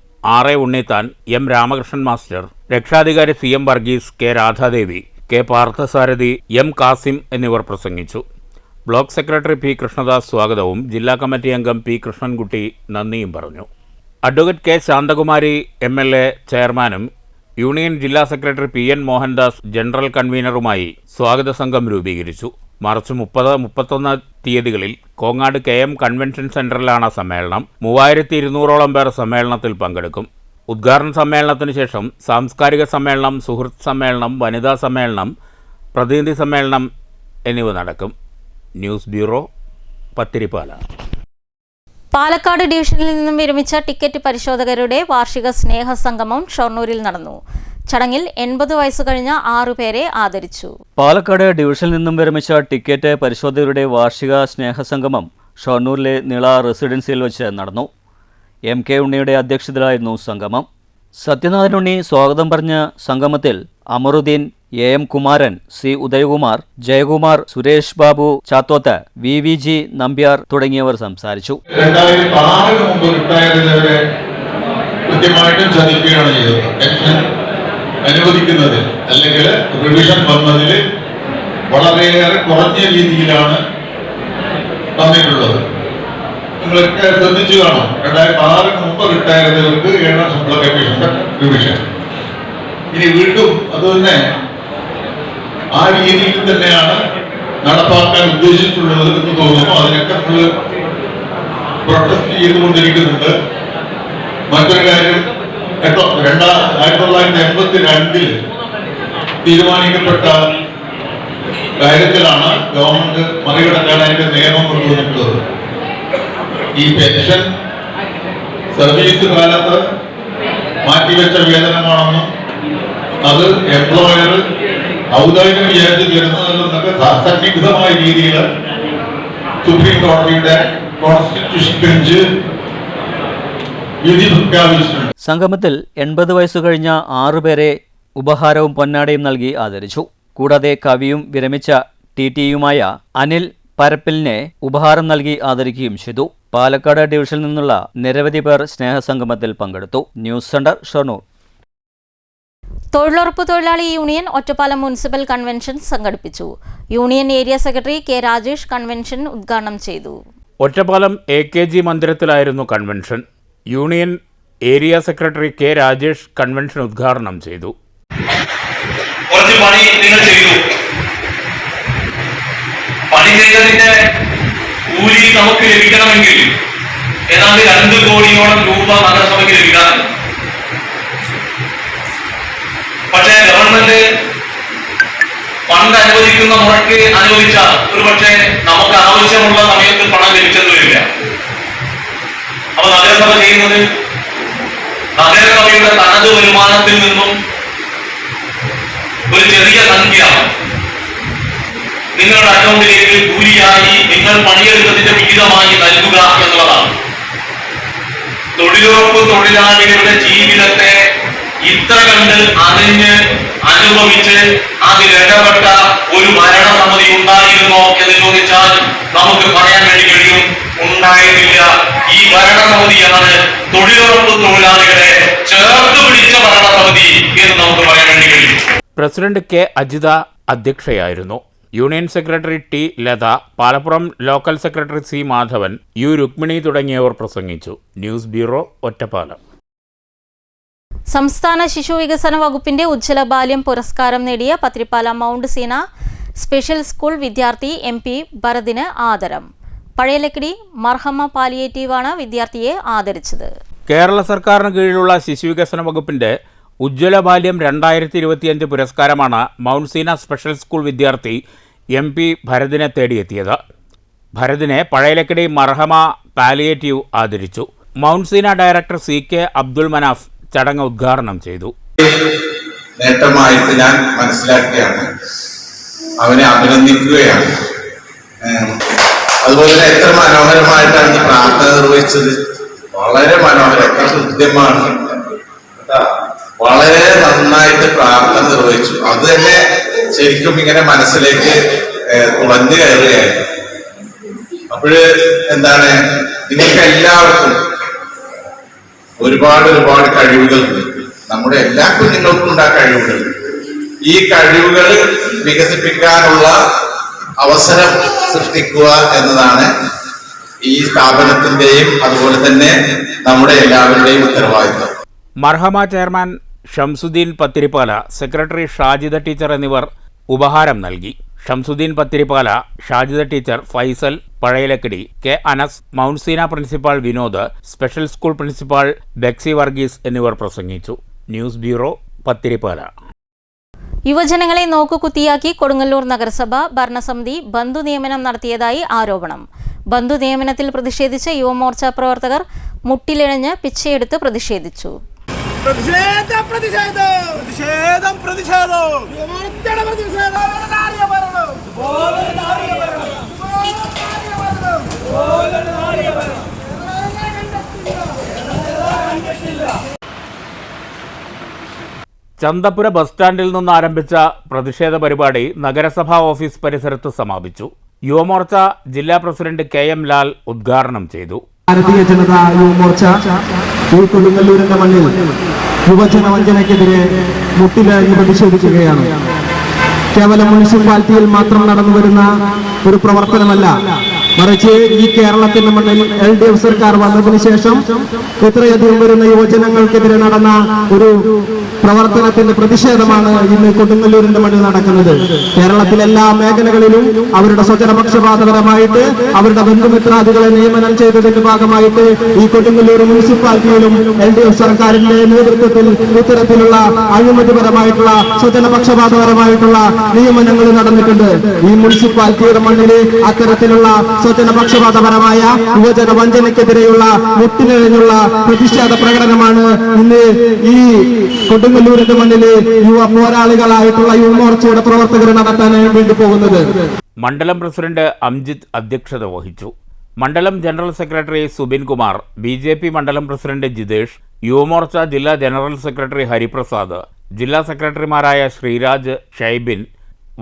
RA Unnithan, M Ramakrishnan master, രക്ഷാധികാരി CM Varghese, K Radhadevi, K Parthasarathy, M Kasim എന്നിവർ പ്രസംഗിച്ചു. ബ്ലോക്ക് സെക്രട്ടറി P കൃഷ്ണദാസ് സ്വാഗതവും ജില്ലാ കമ്മിറ്റി അംഗം P കൃഷ്ണൻകുട്ടി നന്ദിയും പറഞ്ഞു. അഡ്വക്കേറ്റ് K ശാന്തകുമാരി MLA ചെയർമാനും യൂണിയൻ ജില്ലാ സെക്രട്ടറി PN മോഹൻദാസ് ജനറൽ കൺവീനറുമായി സ്വാഗത സംഘം രൂപീകരിച്ചു. മാർച്ച് 30-31 തീയതികളിൽ കോങ്ങാട് KM കൺവെൻഷൻ സെന്ററിലാണ് സമ്മേളനം. 3200ഓളം പേർ സമ്മേളനത്തിൽ പങ്കെടുക്കും. ഉദ്ഘാടന സമ്മേളനത്തിന് ശേഷം സാംസ്കാരിക സമ്മേളനം, സുഹൃത്ത് സമ്മേളനം, വനിതാ സമ്മേളനം, പ്രതിനിധി സമ്മേളനം എന്നിവ നടക്കും. News bureau, Pathiripala. പാലക്കാട് ഡിവിഷനിൽ നിന്നും വിരമിച്ച ടിക്കറ്റ് പരിശോധകരുടെ വാർഷിക സ്നേഹസംഗമം ഷൊർണൂരിൽ നടന്നു. ചടങ്ങിൽ 80 വയസ്സ് കഴിഞ്ഞ 6 പേരെ ആദരിച്ചു. പാലക്കാട് ഡിവിഷനിൽ നിന്നും വിരമിച്ച ടിക്കറ്റ് പരിശോധകരുടെ വാർഷിക സ്നേഹസംഗമം ഷൊർണൂരിലെ നിള റെസിഡൻസിയിൽ വെച്ച് നടന്നു. MK ഉണ്ണിയുടെ അധ്യക്ഷതയിലായിരുന്നു സംഗമം. സത്യനാഥൻ ഉണ്ണി സ്വാഗതം പറഞ്ഞ സംഗമത്തിൽ Amaruddin, AM Kumaran, C Udayakumar, Jayakumar, Suresh Babu Chathoth, VVG Nambiar തുടങ്ങിയവർ സംസാരിച്ചു. 2006 മുമ്പ് റിട്ടയർഡുകാരെ കൃത്യമായിട്ടും ചതിക്കുകയാണ് ചെയ്തത്. പെൻഷൻ അനുവദിക്കുന്നതിൽ അല്ലെങ്കിൽ റിവിഷൻ വന്നതിൽ വളരെയേറെ കുറഞ്ഞ രീതിയിലാണ് തന്നിട്ടുള്ളത്. നിങ്ങളൊക്കെ ശ്രദ്ധിച്ചു കാണും. 2006 മുമ്പ് റിട്ടയർഡുകൾക്ക് 7ാം ശമ്പള കമ്മീഷന്റെ റിവിഷൻ. ഇനി വീണ്ടും അതുതന്നെ ആ രീതിയിൽ തന്നെയാണ് നടപ്പാക്കാൻ ഉദ്ദേശിച്ചിട്ടുള്ളത് എന്ന് തോന്നുന്നു. അതിനൊക്കെ നമ്മൾ പ്രൊട്ടസ്റ്റ് ചെയ്തുകൊണ്ടിരിക്കുന്നുണ്ട്. മറ്റൊരു കാര്യം, 1982 തീരുമാനിക്കപ്പെട്ട കാര്യത്തിലാണ് ഗവൺമെന്റ് മറികടക്കാൻ അതിന്റെ നിയമം കൊണ്ടുവന്നിട്ടുള്ളത്. ഈ പെൻഷൻ സർവീസ് കാലത്ത് മാറ്റിവെച്ച വേതനമാണെന്നും അത് എംപ്ലോയർ ഔദാര്യം വിചാരിച്ച് തരുന്നതെന്നൊക്കെ സന്നിഗ്ധമായ രീതിയിൽ സുപ്രീം കോടതിയുടെ കോൺസ്റ്റിറ്റ്യൂഷൻ ബെഞ്ച് വിധി പ്രഖ്യാപിച്ചിട്ടുണ്ട്. സംഗമത്തിൽ 80 വയസ്സു കഴിഞ്ഞ 6 പേരെ ഉപഹാരവും പൊന്നാടയും നൽകി ആദരിച്ചു. കൂടാതെ കവിയും വിരമിച്ച TTയുമായ അനിൽ പരപ്പിലിനെ ഉപഹാരം നൽകി ആദരിക്കുകയും ചെയ്തു. പാലക്കാട് ഡിവിഷനിൽ നിന്നുള്ള നിരവധി പേർ സ്നേഹസംഗമത്തിൽ പങ്കെടുത്തു. News centre, Shoranur. തൊഴിലുറപ്പ് തൊഴിലാളി യൂണിയൻ ഒറ്റപ്പാലം മുനിസിപ്പൽ കൺവെൻഷൻ സംഘടിപ്പിച്ചു. Union area secretary K Rajesh convention ഉദ്ഘാടനം ചെയ്തു. ഒറ്റപ്പാലം AKG മന്ദിരത്തിലായിരുന്നു convention. Union area secretary K Rajesh convention ഉദ്ഘാടനം ചെയ്തു. കുറച്ച് പണി നിങ്ങൾ ചെയ്തു. പണി ചെയ്തതിന്റെ കൂലി നമുക്ക് ലഭിക്കണമെങ്കിൽ ഏതാണ്ട് 2 കോടിയോളം രൂപ നഗരസഭയ്ക്ക് ലഭിക്കാറുണ്ട്. പക്ഷേ ഗവൺമെന്റ് ഫണ്ട് അനുവദിക്കുന്ന മുറയ്ക്ക് അനുവദിച്ചാൽ ഒരുപക്ഷെ നമുക്ക് ആവശ്യമുള്ള സമയത്ത് പണം ലഭിച്ചെന്ന് വരില്ല. അപ്പൊ നഗരസഭ ചെയ്യുന്നത് നഗരസഭയുടെ തനത് വരുമാനത്തിൽ നിന്നും ഒരു ചെറിയ സംഖ്യ നിങ്ങളുടെ അക്കൗണ്ടിലേക്ക് കൂലിയായി നിങ്ങൾ പണിയെടുത്തതിന്റെ വിഹിതമായി നൽകുക എന്നുള്ളതാണ്. തൊഴിലുറപ്പ് തൊഴിലാളികളുടെ ജീവിതത്തെ ഇത്ര കണ്ട് അറിഞ്ഞ് അനുഭവിച്ച് അതിലിടപെട്ട ഒരു ഭരണസമിതി ഉണ്ടായിരുന്നോ എന്ന് ചോദിച്ചാൽ നമുക്ക് പറയാൻ വേണ്ടി കഴിയും, ഉണ്ടായിട്ടില്ല. ഈ ഭരണസമിതിയാണ് തൊഴിലുറപ്പ് തൊഴിലാളികളെ ചേർത്ത് പിടിച്ച ഭരണസമിതി എന്ന് നമുക്ക് പറയാൻ വേണ്ടി കഴിയും. പ്രസിഡന്റ് K അജിത അധ്യക്ഷയായിരുന്നു. Union secretary T Latha, Palappuram local secretary C Madhavan, U Rukmini തുടങ്ങിയവർ പ്രസംഗിച്ചു. News bureau, Ottapalam. സംസ്ഥാന ശിശു വികസന വകുപ്പിന്റെ ഉജ്ജ്വല ബാല്യം പുരസ്കാരം നേടിയ Pathirippala mount Seena special school വിദ്യാർത്ഥി MP ഭരതിന് ആദരം. പഴയലക്കിടി മർഹമ പാലിയേറ്റീവാണ് വിദ്യാർത്ഥിയെ ആദരിച്ചത്. കേരള സർക്കാരിന് കീഴിലുള്ള ശിശുവികസന വകുപ്പിന്റെ ഉജ്ജ്വല ബാല്യം 2025 പുരസ്കാരമാണ് മൗണ്ട് സീന സ്പെഷ്യൽ സ്കൂൾ വിദ്യാർത്ഥി MP ഭരതിനെ തേടിയെത്തിയത്. ഭരതിനെ പഴയലക്കിടി മർഹമ പാലിയേറ്റീവ് ആദരിച്ചു. Mount Seena director CK Abdul Manaf ചടങ്ങ് ഉദ്ഘാടനം ചെയ്തു. നേട്ടമായിട്ട് ഞാൻ മനസ്സിലാക്കിയാണ്, അവനെ അഭിനന്ദിക്കുകയാണ്. അതുപോലെ തന്നെ എത്ര മനോഹരമായിട്ടാണ് പ്രാർത്ഥന നിർവഹിച്ചത്. വളരെ മനോഹരം, എത്ര കൃത്യമാണ്, വളരെ നന്നായിട്ട് പ്രാർത്ഥന നിർവഹിച്ചു. അത് തന്നെ ശരിക്കും ഇങ്ങനെ മനസ്സിലേക്ക് തുളഞ്ഞു കയറുകയായിരുന്നു. അപ്പോഴ് എന്താണ്, നിങ്ങൾക്ക് എല്ലാവർക്കും ഒരുപാട് കഴിവുകളുണ്ട്. നമ്മുടെ എല്ലാ കുഞ്ഞുങ്ങൾക്കും ഉണ്ട് ആ കഴിവുകൾ. ഈ കഴിവുകൾ വികസിപ്പിക്കാനുള്ള അവസരം സൃഷ്ടിക്കുക എന്നതാണ് ഈ സ്ഥാപനത്തിന്റെയും അതുപോലെ തന്നെ നമ്മുടെ എല്ലാവരുടെയും ഉത്തരവാദിത്വം. Marhama chairman Shamsuddin Pathirippala, secretary Shajida teacher എന്നിവർ ഉപഹാരം നൽകി. Shamsuddin Pathirippala, Shajida teacher, Faisal Pazhayalakkidi, K Anas, mount Seena principal Vinod, special school principal Bexy Varghese എന്നിവർ പ്രസംഗിച്ചു. News bureau, Pathirippala. യുവജനങ്ങളെ നോക്കുകുത്തിയാക്കി കൊടുങ്ങല്ലൂർ നഗരസഭ ഭരണസമിതി ബന്ധു നിയമനം നടത്തിയതായി ആരോപണം. ബന്ധു നിയമനത്തിൽ പ്രതിഷേധിച്ച് യുവമോർച്ച പ്രവർത്തകർ മുട്ടിലിഴഞ്ഞ് പിച്ചയെടുത്ത് പ്രതിഷേധിച്ചു. ചന്തപ്പുര ബസ് സ്റ്റാൻഡിൽ നിന്ന് ആരംഭിച്ച പ്രതിഷേധ പരിപാടി നഗരസഭാ ഓഫീസ് പരിസരത്ത് സമാപിച്ചു. യുവമോർച്ച ജില്ലാ പ്രസിഡന്റ് KM ലാൽ ഉദ്ഘാടനം ചെയ്തു. ഭാരതീയ ജനതാ യുവമോർച്ച കൊടുങ്ങല്ലൂരിന്റെ മണ്ണിൽ യുവജന വഞ്ചനയ്ക്കെതിരെ മുട്ടിലിറങ്ങി പ്രതിഷേധിക്കുകയാണ്. കേവലം മുനിസിപ്പാലിറ്റിയിൽ മാത്രം നടന്നുവരുന്ന ഒരു പ്രവർത്തനമല്ല, മറിച്ച് ഈ കേരളത്തിന്റെ മണ്ണിൽ LDF സർക്കാർ വന്നതിന് ശേഷം ഇത്രയധികം വരുന്ന യുവജനങ്ങൾക്കെതിരെ നടന്ന ഒരു പ്രവർത്തനത്തിന്റെ പ്രതിഷേധമാണ് ഇന്ന് കൊടുങ്ങല്ലൂരിന്റെ മണ്ണിൽ നടക്കുന്നത്. കേരളത്തിലെ എല്ലാ മേഖലകളിലും അവരുടെ സ്വജനപക്ഷപാതപരമായിട്ട് അവരുടെ ബന്ധുമിത്രാദികളെ നിയമനം ചെയ്തതിന്റെ ഭാഗമായിട്ട് ഈ കൊടുങ്ങല്ലൂർ മുനിസിപ്പാലിറ്റിയിലും LDF സർക്കാരിന്റെ നേതൃത്വത്തിൽ ഇത്തരത്തിലുള്ള അഴിമതിപരമായിട്ടുള്ള സ്വജനപക്ഷപാതപരമായിട്ടുള്ള നിയമനങ്ങൾ നടന്നിട്ടുണ്ട്. ഈ മുനിസിപ്പാലിറ്റിയുടെ മണ്ണില് അത്തരത്തിലുള്ള സ്വജനപക്ഷപാതപരമായ യുവജന വഞ്ചനയ്ക്കെതിരെയുള്ള മുട്ടിനിഴഞ്ഞുള്ള പ്രതിഷേധ പ്രകടനമാണ് ഇന്ന് ഈ കൊടുങ്ങല്ലൂരിന്റെ മണ്ണില് യുവ പോരാളികളായിട്ടുള്ള യുവമോർച്ചയുടെ പ്രവർത്തകർ നടത്താൻ വേണ്ടി പോകുന്നത്. മണ്ഡലം പ്രസിഡന്റ് അംജിത് അധ്യക്ഷത വഹിച്ചു. മണ്ഡലം general secretary Subin Kumar, BJP മണ്ഡലം പ്രസിഡന്റ് ജിതേഷ്, യുവമോർച്ച ജില്ലാ ജനറൽ സെക്രട്ടറി ഹരിപ്രസാദ്, ജില്ലാ സെക്രട്ടറിമാരായ Sreeraj, Shaibin,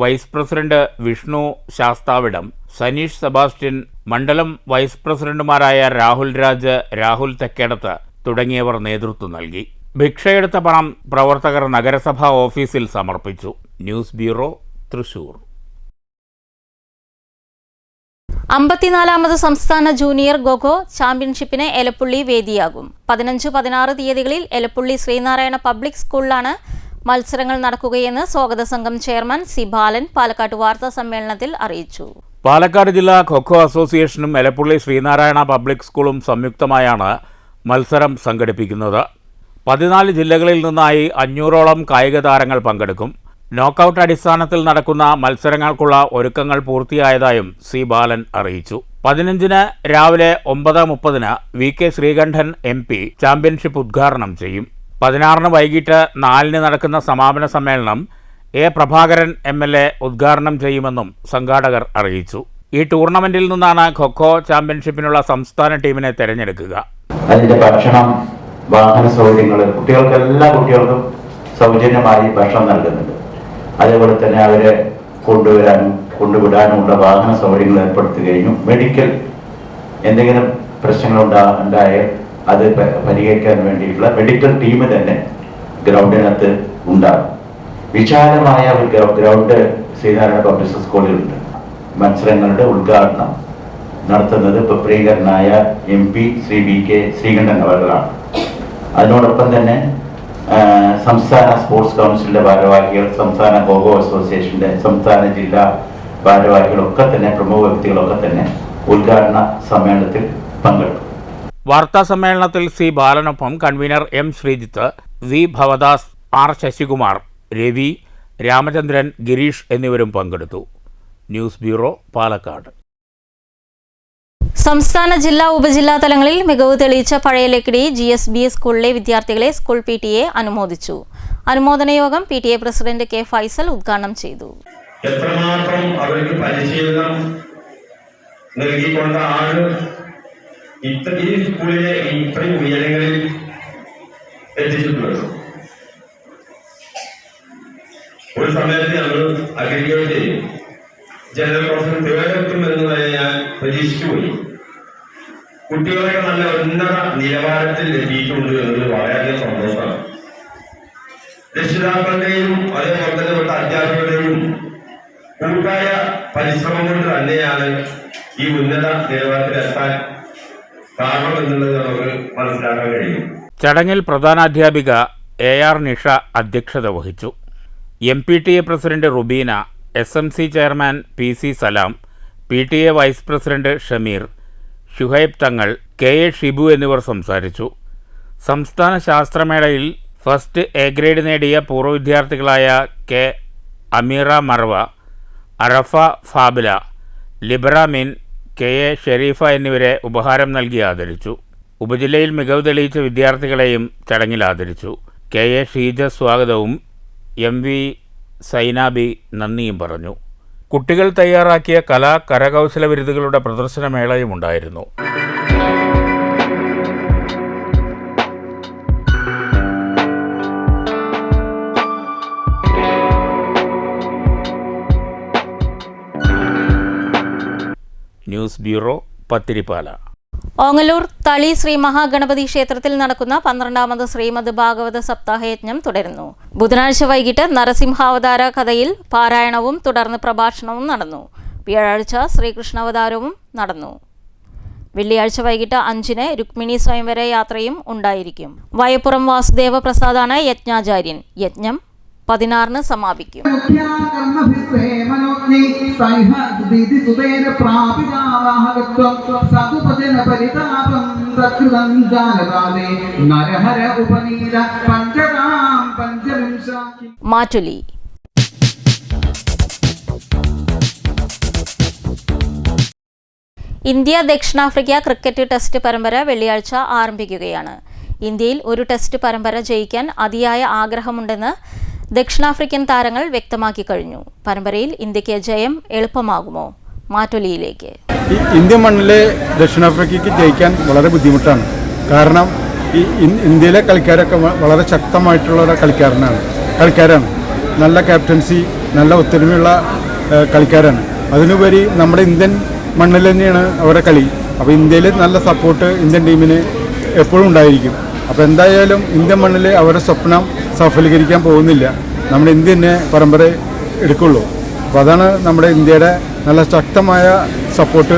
vice president Vishnu Sasthavidam, Saneesh Sebastian, മണ്ഡലം വൈസ് പ്രസിഡന്റുമാരായ രാഹുൽ രാജ്, രാഹുൽ തെക്കേടത്ത് തുടങ്ങിയവർ നേതൃത്വം നൽകി. ഭിക്ഷയെടുത്ത പണം പ്രവർത്തകർ നഗരസഭാ ഓഫീസിൽ സമർപ്പിച്ചു. News bureau, Thrissur. 54ാമത് സംസ്ഥാന ജൂനിയർ ഖോ ചാമ്പ്യൻഷിപ്പിന് എലപ്പുള്ളി വേദിയാകും. 15-16 തീയതികളിൽ എലപ്പുള്ളി ശ്രീനാരായണ പബ്ലിക് സ്കൂളിലാണ് മത്സരങ്ങൾ നടക്കുകയെന്ന് സ്വാഗത സംഘം ചെയർമാൻ C ബാലൻ പാലക്കാട് വാർത്താ സമ്മേളനത്തിൽ അറിയിച്ചു. പാലക്കാട് ജില്ലാ ഖോ അസോസിയേഷനും എലപ്പുള്ളി ശ്രീനാരായണ പബ്ലിക് സ്കൂളും സംയുക്തമായാണ് മത്സരം സംഘടിപ്പിക്കുന്നത്. 14 ജില്ലകളിൽ നിന്നായി 500ഓളം കായിക താരങ്ങൾ പങ്കെടുക്കും. നോക്കൌട്ട് അടിസ്ഥാനത്തിൽ നടക്കുന്ന മത്സരങ്ങൾക്കുള്ള ഒരുക്കങ്ങൾ പൂർത്തിയായതായും C ബാലൻ അറിയിച്ചു. 15-ന് രാവിലെ 9:30-ന് VK ശ്രീകണ്ഠൻ MP ചാമ്പ്യൻഷിപ്പ് ഉദ്ഘാടനം ചെയ്യും. 16-ന് വൈകിട്ട് 4-ന് നടക്കുന്ന സമാപന സമ്മേളനം A പ്രഭാകരൻ MLA ഉദ്ഘാടനം ചെയ്യുമെന്നും സംഘാടകർ അറിയിച്ചു. ഈ ടൂർണമെന്റിൽ നിന്നാണ് ഖോ ചാമ്പ്യൻഷിപ്പിനുള്ള സംസ്ഥാന ടീമിനെ തെരഞ്ഞെടുക്കുക. അതിന്റെ ഭക്ഷണം, വാഹന സൗകര്യങ്ങൾ, എല്ലാ കുട്ടികൾക്കും സൗജന്യമായി ഭക്ഷണം നൽകുന്നുണ്ട്. അതേപോലെ തന്നെ അവരെ കൊണ്ടുവിടാനുമുള്ള വാഹന സൗകര്യങ്ങൾ ഏർപ്പെടുത്തുകയും മെഡിക്കൽ എന്തെങ്കിലും പ്രശ്നങ്ങൾ ഉണ്ടായാൽ അത് പരിഹരിക്കാൻ വേണ്ടിയിട്ടുള്ള മെഡിക്കൽ ടീം തന്നെ ഗ്രൗണ്ടിനകത്ത് ഉണ്ടാകും. വിശാലമായ ഒരു ഗ്രൗണ്ട് ശ്രീനാരായണ പബ്ലിക് സ്കൂളിലുണ്ട്. മത്സരങ്ങളുടെ ഉദ്ഘാടനം നടത്തുന്നത് പ്രിയങ്കരനായ MP ശ്രീ VK ശ്രീകണ്ഠൻ അവர்களാണ്. അതിനോടൊപ്പം തന്നെ സംസ്ഥാന സ്പോർട്സ് കൗൺസിലിന്റെ ഭാരവാഹികൾ, സംസ്ഥാന ഗോഗോ അസോസിയേഷന്റെ സംസ്ഥാന ജില്ലാ ഭാരവാഹികളൊക്കെ തന്നെ, പ്രമുഖ വ്യക്തികളൊക്കെ തന്നെ ഉദ്ഘാടന സമ്മേളനത്തിൽ പങ്കെടുക്കും. വാർത്താ സമ്മേളനത്തിൽ സി ബാലനൊപ്പം convener M Sreejith, V Bhavadas, R Sasikumar, Ravi, Ramachandran, Gireesh എന്നിവരും പങ്കെടുത്തു. News bureau, Palakkad. സംസ്ഥാന ജില്ലാ ഉപജില്ലാ തലങ്ങളിൽ മികവ് തെളിയിച്ച പഴയ ലക്കിടി GSB സ്കൂളിലെ വിദ്യാർത്ഥികളെ സ്കൂൾ PTA അനുമോദിച്ചു. അനുമോദന യോഗം PTA പ്രസിഡന്റ് K. ഫൈസൽ ഉദ്ഘാടനം ചെയ്തു. എത്രമാത്രം അവർക്ക് പരിശീലനം നൽകിക്കൊണ്ടാണ് ഈ സ്കൂളിലെ ഇത്രയും ഉയരങ്ങളിൽ എത്തിച്ചിട്ടുള്ളത്. ഒരു സമയത്ത് ഞങ്ങൾ അഗ്രിഗേറ്റ് ജനറൽ പ്രൊഫസർ തിരഞ്ഞെടുക്കുമെന്ന് വരെ ഞാൻ പ്രതീക്ഷിച്ചു പോയി. കുട്ടികളൊക്കെ നല്ല ഉന്നത നിലവാരത്തിൽ എത്തിയിട്ടുണ്ട് എന്നത് വളരെയധികം സന്തോഷമാണ്. രക്ഷിതാക്കളുടെയും അതേപോലെ തന്നെ ഇവിടുത്തെ അധ്യാപകരുടെയും കൂട്ടായ പരിശ്രമം കൊണ്ട് തന്നെയാണ് ഈ ഉന്നത നിലവാരത്തിലെത്താൻ കാരണം എന്നുള്ളത് നമുക്ക് മനസ്സിലാക്കാൻ കഴിയും. ചടങ്ങിൽ പ്രധാനാധ്യാപിക AR നിഷ അധ്യക്ഷത വഹിച്ചു. MPTA president Rubeena, SMC chairman PC Salam, PTA vice president Shameer, Shuhaib Thangal, KA Shibu എന്നിവർ സംസാരിച്ചു. സംസ്ഥാന ശാസ്ത്രമേളയിൽ ഫസ്റ്റ് A ഗ്രേഡ് നേടിയ പൂർവ്വ വിദ്യാർത്ഥികളായ K. അമീറ മർവ, അറഫ ഫാബില, ലിബ്രാമിൻ, KA ഷെരീഫ എന്നിവരെ ഉപഹാരം നൽകി ആദരിച്ചു. ഉപജില്ലയിൽ മികവ് തെളിയിച്ച വിദ്യാർത്ഥികളെയും ചടങ്ങിൽ ആദരിച്ചു. KA ഷീജ സ്വാഗതവും MV സൈനാബി നന്ദിയും പറഞ്ഞു. കുട്ടികൾ തയ്യാറാക്കിയ കരകൗശല വിരുതുകളുടെ പ്രദർശനമേളയും ഉണ്ടായിരുന്നു. News bureau, Pathirippala. ഓങ്ങല്ലൂർ തളി ശ്രീ മഹാഗണപതി ക്ഷേത്രത്തിൽ നടക്കുന്ന 12ാമത് ശ്രീമദ് ഭാഗവത സപ്താഹയജ്ഞം തുടരുന്നു. ബുധനാഴ്ച വൈകിട്ട് നരസിംഹാവതാര കഥയിൽ പാരായണവും തുടർന്ന് പ്രഭാഷണവും നടന്നു. വ്യാഴാഴ്ച ശ്രീകൃഷ്ണാവതാരവും നടന്നു. വെള്ളിയാഴ്ച വൈകിട്ട് 5-ന് രുക്മിണി സ്വയംവര യാത്രയും ഉണ്ടായിരിക്കും. വയപ്പുറം വാസുദേവ പ്രസാദാണ് യജ്ഞാചാര്യൻ. യജ്ഞം 16-ന് സമാപിക്കും. മാറ്റുലി. ഇന്ത്യ ദക്ഷിണാഫ്രിക്ക ക്രിക്കറ്റ് ടെസ്റ്റ് പരമ്പര വെള്ളിയാഴ്ച ആരംഭിക്കുകയാണ്. ഇന്ത്യയിൽ ഒരു ടെസ്റ്റ് പരമ്പര ജയിക്കാൻ അതിയായ ആഗ്രഹമുണ്ടെന്ന് ദക്ഷിണാഫ്രിക്കൻ താരങ്ങൾ വ്യക്തമാക്കി കഴിഞ്ഞു. പരമ്പരയിൽ ഇന്ത്യക്ക് ജയം എളുപ്പമാകുമോ? മാറ്റൊലിയിലേക്ക്. ഇന്ത്യൻ മണ്ണിലെ ദക്ഷിണാഫ്രിക്കയ്ക്ക് ജയിക്കാൻ വളരെ ബുദ്ധിമുട്ടാണ്. കാരണം ഈ ഇന്ത്യയിലെ കളിക്കാരൊക്കെ വളരെ ശക്തമായിട്ടുള്ള കളിക്കാരാണ്. നല്ല ക്യാപ്റ്റൻസി, നല്ല ഒത്തൊരുമയുള്ള കളിക്കാരാണ്. അതിനുപരി നമ്മുടെ ഇന്ത്യൻ മണ്ണിൽ തന്നെയാണ് അവരുടെ കളി. അപ്പോൾ ഇന്ത്യയിൽ നല്ല സപ്പോർട്ട് ഇന്ത്യൻ ടീമിന് എപ്പോഴും ഉണ്ടായിരിക്കും. അപ്പോൾ എന്തായാലും ഇന്ത്യൻ മണ്ണിൽ അവരുടെ സ്വപ്നം സഫലീകരിക്കാൻ പോകുന്നില്ല. നമ്മുടെ ഇന്ത്യ തന്നെ പരമ്പര എടുക്കുള്ളൂ. അപ്പോൾ അതാണ് നമ്മുടെ ഇന്ത്യയുടെ നല്ല ശക്തമായ സപ്പോർട്ട്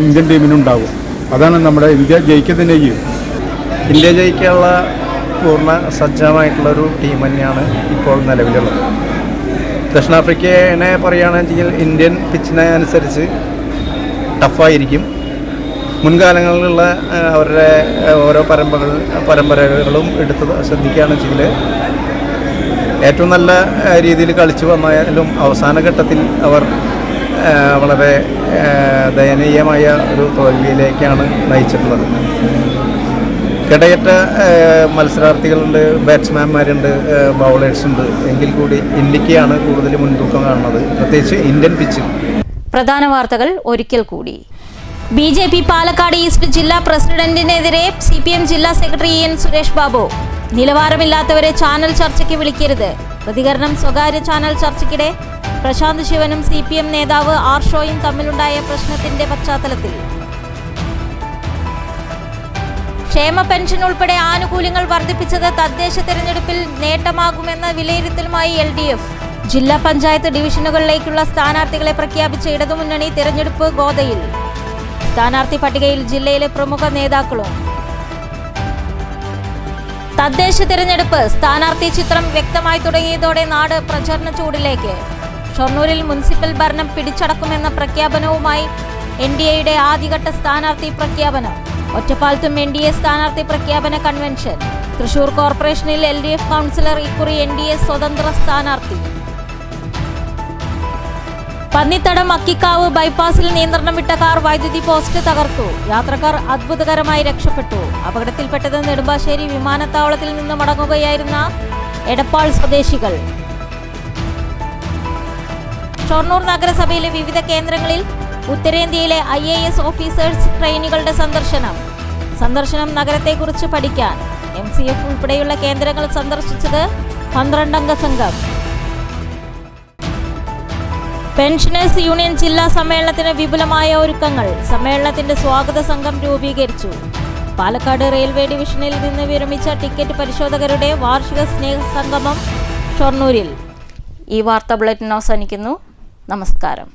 ഇന്ത്യൻ ടീമിനുണ്ടാകും. അതാണ് നമ്മുടെ ഇന്ത്യ ജയിക്കുന്നതിനെ ചെയ്യും. ഇന്ത്യ ജയിക്കാനുള്ള പൂർണ്ണ സജ്ജമായിട്ടുള്ളൊരു ടീം തന്നെയാണ് ഇപ്പോൾ നിലവിലുള്ളത്. ദക്ഷിണാഫ്രിക്കയെ പറയുകയാണെങ്കിൽ ഇന്ത്യൻ പിച്ചിനെ അനുസരിച്ച് ടഫായിരിക്കും. മുൻകാലങ്ങളിലുള്ള അവരുടെ ഓരോ പരമ്പരകളും എടുത്ത് ശ്രദ്ധിക്കുകയാണെന്ന് ഏറ്റവും നല്ല രീതിയിൽ കളിച്ചു വന്നാലും അവസാന ഘട്ടത്തിൽ അവർ വളരെ ദയനീയമായ ഒരു തോൽവിയിലേക്കാണ് നയിച്ചിട്ടുള്ളത്. കിടയറ്റ മത്സരാർത്ഥികളുണ്ട്, ബാറ്റ്സ്മാൻമാരുണ്ട്, ബൗളേഴ്സ് ഉണ്ട്. എങ്കിൽ കൂടി ഇന്ത്യക്കാണ് കൂടുതൽ മുൻതൂക്കം കാണുന്നത്, പ്രത്യേകിച്ച് ഇന്ത്യൻ പിച്ച്. പ്രധാന വാർത്തകൾ ഒരിക്കൽ കൂടി. BJP പാലക്കാട് ഈസ്റ്റ് ജില്ലാ പ്രസിഡന്റിനെതിരെ CPM ജില്ലാ സെക്രട്ടറി EN സുരേഷ് ബാബു. നിലവാരമില്ലാത്തവരെ ചാനൽ ചർച്ചയ്ക്ക് വിളിക്കരുത്. പ്രതികരണം സ്വകാര്യ ചാനൽ ചർച്ചയ്ക്കിടെ പ്രശാന്ത് ശിവനും CPM നേതാവ് R ഷോയും തമ്മിലുണ്ടായ പ്രശ്നത്തിന്റെ പശ്ചാത്തലത്തിൽ. ക്ഷേമ പെൻഷൻ ഉൾപ്പെടെ ആനുകൂല്യങ്ങൾ വർദ്ധിപ്പിച്ചത് തദ്ദേശ തെരഞ്ഞെടുപ്പിൽ നേട്ടമാകുമെന്ന വിലയിരുത്തലുമായി LDF. ജില്ലാ പഞ്ചായത്ത് ഡിവിഷനുകളിലേക്കുള്ള സ്ഥാനാർത്ഥികളെ പ്രഖ്യാപിച്ച ഇടതുമുന്നണി തെരഞ്ഞെടുപ്പ് ഗോതയിൽ. സ്ഥാനാർത്ഥി പട്ടികയിൽ ജില്ലയിലെ പ്രമുഖ നേതാക്കളും. തദ്ദേശ തിരഞ്ഞെടുപ്പ് സ്ഥാനാർത്ഥി ചിത്രം വ്യക്തമായി തുടങ്ങിയതോടെ നാട് പ്രചരണ ചൂടിലേക്ക്. ഷൊർണൂരിൽ മുനിസിപ്പൽ ഭരണം പിടിച്ചടക്കുമെന്ന പ്രഖ്യാപനവുമായി NDAയുടെ ആദ്യഘട്ട സ്ഥാനാർത്ഥി പ്രഖ്യാപനം. ഒറ്റപ്പാലത്തും NDA സ്ഥാനാർത്ഥി പ്രഖ്യാപന കൺവെൻഷൻ. തൃശൂർ കോർപ്പറേഷനിൽ LDF കൗൺസിലർ ഇക്കുറി NDA സ്വതന്ത്ര സ്ഥാനാർത്ഥി. പന്നിത്തടം അക്കിക്കാവ് ബൈപ്പാസിൽ നിയന്ത്രണം വിട്ട കാർ വൈദ്യുതി പോസ്റ്റ് തകർത്തു. യാത്രക്കാർ അത്ഭുതകരമായി രക്ഷപ്പെട്ടു. അപകടത്തിൽപ്പെട്ടത് നെടുമ്പാശ്ശേരി വിമാനത്താവളത്തിൽ നിന്ന് മടങ്ങുകയായിരുന്ന എടപ്പാൾ സ്വദേശികൾ. ഷൊർണൂർ നഗരസഭയിലെ വിവിധ കേന്ദ്രങ്ങളിൽ ഉത്തരേന്ത്യയിലെ IAS ഓഫീസേഴ്സ് ട്രെയിനുകളുടെ സന്ദർശനം നഗരത്തെക്കുറിച്ച് പഠിക്കാൻ. MCF ഉൾപ്പെടെയുള്ള കേന്ദ്രങ്ങൾ സന്ദർശിച്ചത് 12 അംഗ സംഘം. പെൻഷനേഴ്സ് യൂണിയൻ ജില്ലാ സമ്മേളനത്തിന് വിപുലമായ ഒരുക്കങ്ങൾ. സമ്മേളനത്തിന്റെ സ്വാഗത സംഘം രൂപീകരിച്ചു. പാലക്കാട് റെയിൽവേ ഡിവിഷനിൽ നിന്ന് വിരമിച്ച ടിക്കറ്റ് പരിശോധകരുടെ വാർഷിക സ്നേഹസംഗമം ഷൊർണൂരിൽ. ഈ വാർത്താ ബുള്ളറ്റിൻ അവസാനിക്കുന്നു. നമസ്കാരം.